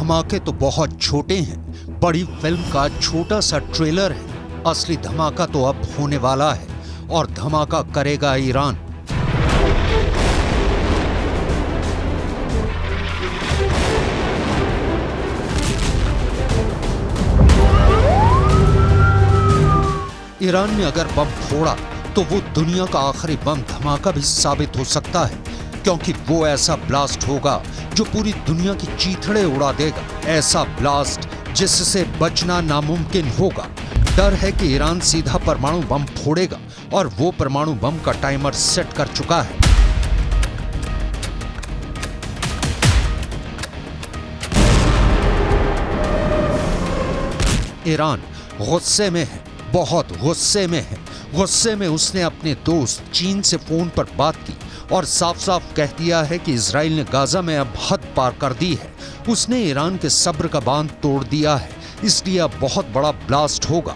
धमाके तो बहुत छोटे हैं, बड़ी फिल्म का छोटा सा ट्रेलर है। असली धमाका तो अब होने वाला है और धमाका करेगा ईरान। ईरान ने अगर बम फोड़ा तो वो दुनिया का आखिरी बम धमाका भी साबित हो सकता है, क्योंकि वो ऐसा ब्लास्ट होगा जो पूरी दुनिया की चीथड़े उड़ा देगा। ऐसा ब्लास्ट जिससे बचना नामुमकिन होगा। डर है कि ईरान सीधा परमाणु बम फोड़ेगा और वो परमाणु बम का टाइमर सेट कर चुका है। ईरान गुस्से में है, बहुत गुस्से में है। गुस्से में उसने अपने दोस्त चीन से फोन पर बात की और साफ साफ कह दिया है कि इजराइल ने गाजा में अब हद पार कर दी है। उसने ईरान के सब्र का बांध तोड़ दिया है, इसलिए अब बहुत बड़ा ब्लास्ट होगा।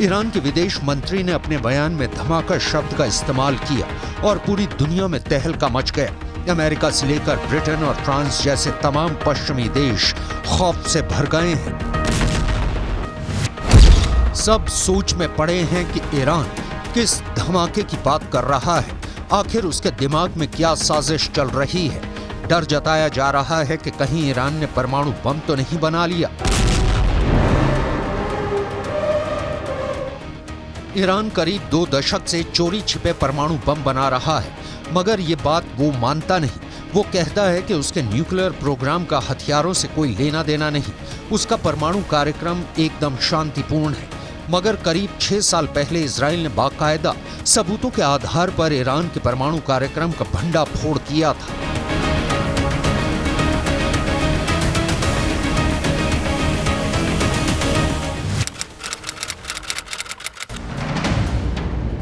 ईरान के विदेश मंत्री ने अपने बयान में धमाका शब्द का इस्तेमाल किया और पूरी दुनिया में तहलका मच गया। अमेरिका से लेकर ब्रिटेन और फ्रांस जैसे तमाम पश्चिमी देश खौफ से भर गए हैं। सब सोच में पड़े हैं कि ईरान किस धमाके की बात कर रहा है, आखिर उसके दिमाग में क्या साजिश चल रही है। डर जताया जा रहा है कि कहीं ईरान ने परमाणु बम तो नहीं बना लिया। ईरान करीब 2 दशक से चोरी छिपे परमाणु बम बना रहा है, मगर ये बात वो मानता नहीं। वो कहता है कि उसके न्यूक्लियर प्रोग्राम का हथियारों से कोई लेना देना नहीं, उसका परमाणु कार्यक्रम एकदम शांतिपूर्ण है। मगर करीब 6 साल पहले इजराइल ने बाकायदा सबूतों के आधार पर ईरान के परमाणु कार्यक्रम का भंडाफोड़ किया था।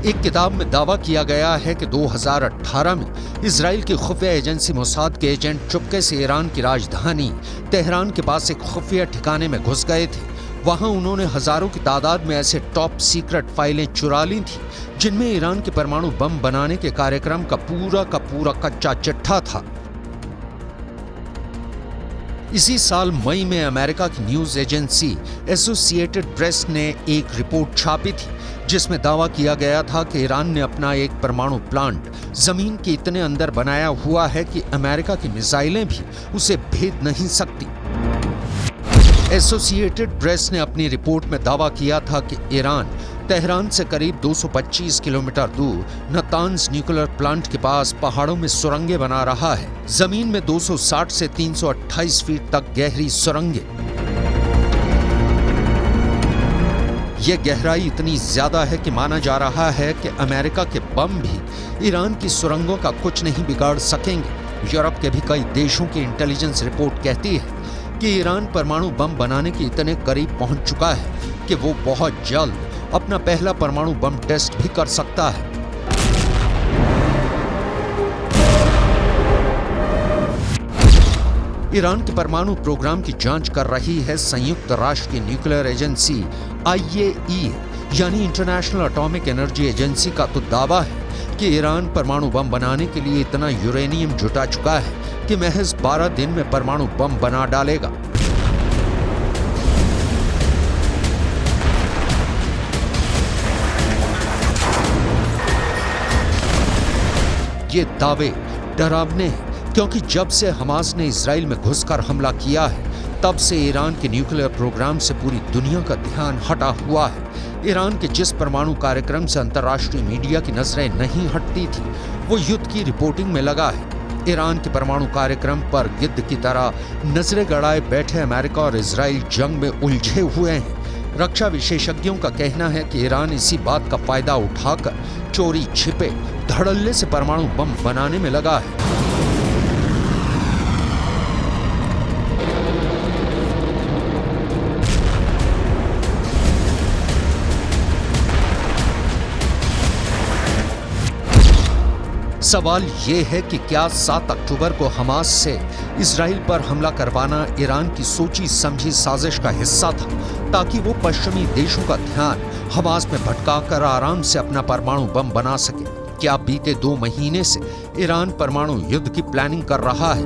एक किताब में दावा किया गया है कि 2018 में इजराइल की खुफिया एजेंसी मोसाद के एजेंट चुपके से ईरान की राजधानी तेहरान के पास एक खुफिया ठिकाने में घुस गए थे। वहां उन्होंने हजारों की तादाद में ऐसे टॉप सीक्रेट फाइलें चुरा ली थी जिनमें ईरान के परमाणु बम बनाने के कार्यक्रम का पूरा कच्चा चिट्ठा था। इसी साल मई में अमेरिका की न्यूज एजेंसी एसोसिएटेड प्रेस ने एक रिपोर्ट छापी थी जिसमें दावा किया गया था कि ईरान ने अपना एक परमाणु प्लांट जमीन के इतने अंदर बनाया हुआ है कि अमेरिका की मिसाइलें भी उसे भेद नहीं सकती। एसोसिएटेड प्रेस ने अपनी रिपोर्ट में दावा किया था कि ईरान तेहरान से करीब 225 किलोमीटर दूर नतांज न्यूक्लियर प्लांट के पास पहाड़ों में सुरंगें बना रहा है। जमीन में 260 से 328 फीट तक गहरी सुरंगें। ये गहराई इतनी ज्यादा है कि माना जा रहा है कि अमेरिका के बम भी ईरान की सुरंगों का कुछ नहीं बिगाड़ सकेंगे। यूरोप के भी कई देशों की इंटेलिजेंस रिपोर्ट कहती है कि ईरान परमाणु बम बनाने के इतने करीब पहुंच चुका है कि वो बहुत जल्द अपना पहला परमाणु बम टेस्ट भी कर सकता है। ईरान के परमाणु प्रोग्राम की जांच कर रही है संयुक्त राष्ट्र की न्यूक्लियर एजेंसी IAEA यानी इंटरनेशनल एटॉमिक एनर्जी एजेंसी का तो दावा है कि ईरान परमाणु बम बनाने के लिए इतना यूरेनियम जुटा चुका है कि महज 12 दिन में परमाणु बम बना डालेगा। ये दावे डरावने हैं, क्योंकि जब से हमास ने इजराइल में घुसकर हमला किया है तब से ईरान के न्यूक्लियर प्रोग्राम से पूरी दुनिया का ध्यान हटा हुआ है। ईरान के जिस परमाणु कार्यक्रम से अंतर्राष्ट्रीय मीडिया की नजरें नहीं हटती थी वो युद्ध की रिपोर्टिंग में लगा है। ईरान के परमाणु कार्यक्रम पर गिद्ध की तरह नजरें गड़ाए बैठे अमेरिका और इजराइल जंग में उलझे हुए हैं। रक्षा विशेषज्ञों का कहना है कि ईरान इसी बात का फायदा उठाकर चोरी छिपे धड़ल्ले से परमाणु बम बनाने में लगा है। सवाल ये है कि क्या 7 अक्टूबर को हमास से इजराइल पर हमला करवाना ईरान की सोची समझी साजिश का हिस्सा था, ताकि वो पश्चिमी देशों का ध्यान हमास में भटकाकर आराम से अपना परमाणु बम बना सके। क्या बीते 2 महीने से ईरान परमाणु युद्ध की प्लानिंग कर रहा है?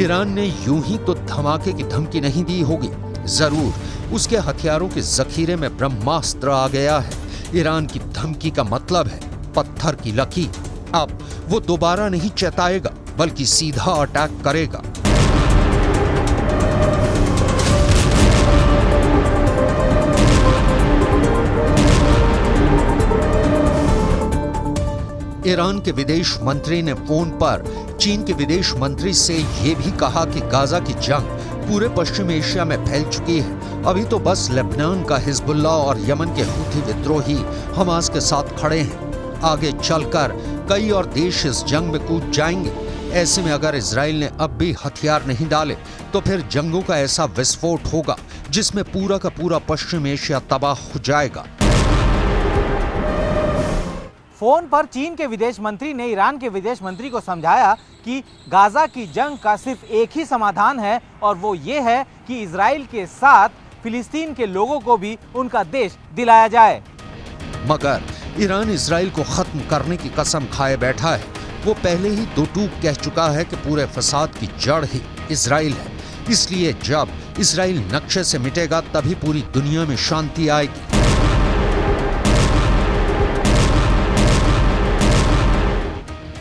ईरान ने यूं ही तो धमाके की धमकी नहीं दी होगी, जरूर उसके हथियारों के जखीरे में ब्रह्मास्त्र आ गया है। ईरान की धमकी का मतलब है पत्थर की लकीर। अब वो दोबारा नहीं चेताएगा, बल्कि सीधा अटैक करेगा। ईरान के विदेश मंत्री ने फोन पर चीन के विदेश मंत्री से यह भी कहा कि गाजा की जंग पूरे पश्चिम एशिया में फैल चुकी है। अभी तो बस लेबनान का हिजबुल्ला और यमन के हूथी विद्रोही हमास के साथ खड़े हैं। आगे चलकर कई और देश इस जंग में कूद जाएंगे। ऐसे में अगर इजराइल ने अब भी हथियार नहीं डाले तो फिर जंगों का ऐसा विस्फोट होगा जिसमें पूरा का पूरा पश्चिम एशिया तबाह हो जाएगा। फोन पर चीन के विदेश मंत्री ने ईरान के विदेश मंत्री को समझाया कि गाजा की जंग का सिर्फ एक ही समाधान है, और वो ये है कि इजराइल के साथ फिलिस्तीन के लोगों को भी उनका देश दिलाया जाए। मगर ईरान इजराइल को खत्म करने की कसम खाए बैठा है। वो पहले ही दो टूक कह चुका है कि पूरे फसाद की जड़ ही इजराइल है। इसलिए जब इजराइल नक्शे से मिटेगा तभी पूरी दुनिया में शांति आएगी।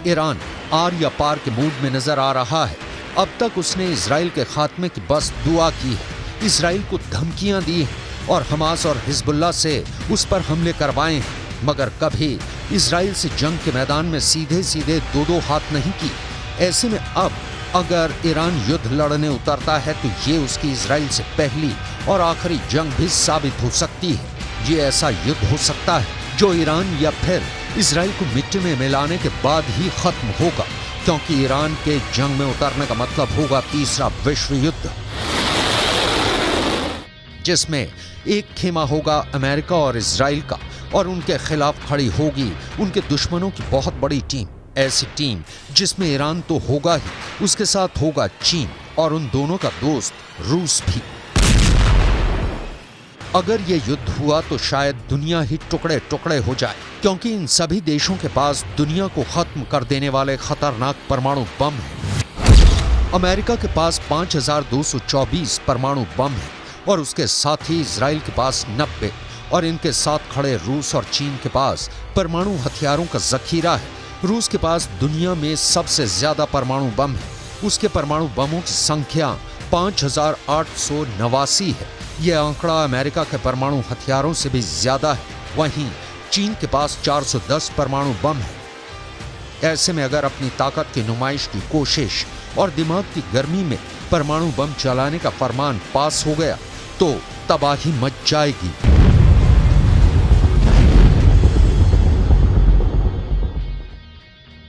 ईरान आर या पार के मूड में नजर आ रहा है। अब तक उसने इजराइल के खात्मे की बस दुआ की है, इजराइल को धमकियां दी हैं और हमास और हिजबुल्ला से उस पर हमले करवाए हैं, मगर कभी इजराइल से जंग के मैदान में सीधे सीधे दो हाथ नहीं की। ऐसे में अब अगर ईरान युद्ध लड़ने उतरता है तो ये उसकी इजराइल से पहली और आखिरी जंग भी साबित हो सकती है। ये ऐसा युद्ध हो सकता है जो ईरान या फिर इजराइल को मिट्टी में मिलाने के बाद ही खत्म होगा, क्योंकि ईरान के जंग में उतरने का मतलब होगा तीसरा विश्व युद्ध, जिसमें एक खेमा होगा अमेरिका और इजराइल का, और उनके खिलाफ खड़ी होगी उनके दुश्मनों की बहुत बड़ी टीम। ऐसी टीम जिसमें ईरान तो होगा ही, उसके साथ होगा चीन और उन दोनों का दोस्त रूस भी। अगर ये युद्ध हुआ तो शायद दुनिया ही टुकड़े टुकड़े हो जाए, क्योंकि इन सभी देशों के पास दुनिया को खत्म कर देने वाले खतरनाक परमाणु बम हैं। अमेरिका के पास 5224 परमाणु बम है और उसके साथ ही इजराइल के पास 90, और इनके साथ खड़े रूस और चीन के पास परमाणु हथियारों का जखीरा है। रूस के पास दुनिया में सबसे ज्यादा परमाणु बम है। उसके परमाणु बमों की संख्या 5889 है। यह आंकड़ा अमेरिका के परमाणु हथियारों से भी ज्यादा है। वहीं चीन के पास 410 परमाणु बम है। ऐसे में अगर अपनी ताकत की नुमाइश की कोशिश और दिमाग की गर्मी में परमाणु बम चलाने का फरमान पास हो गया तो तबाही मच जाएगी।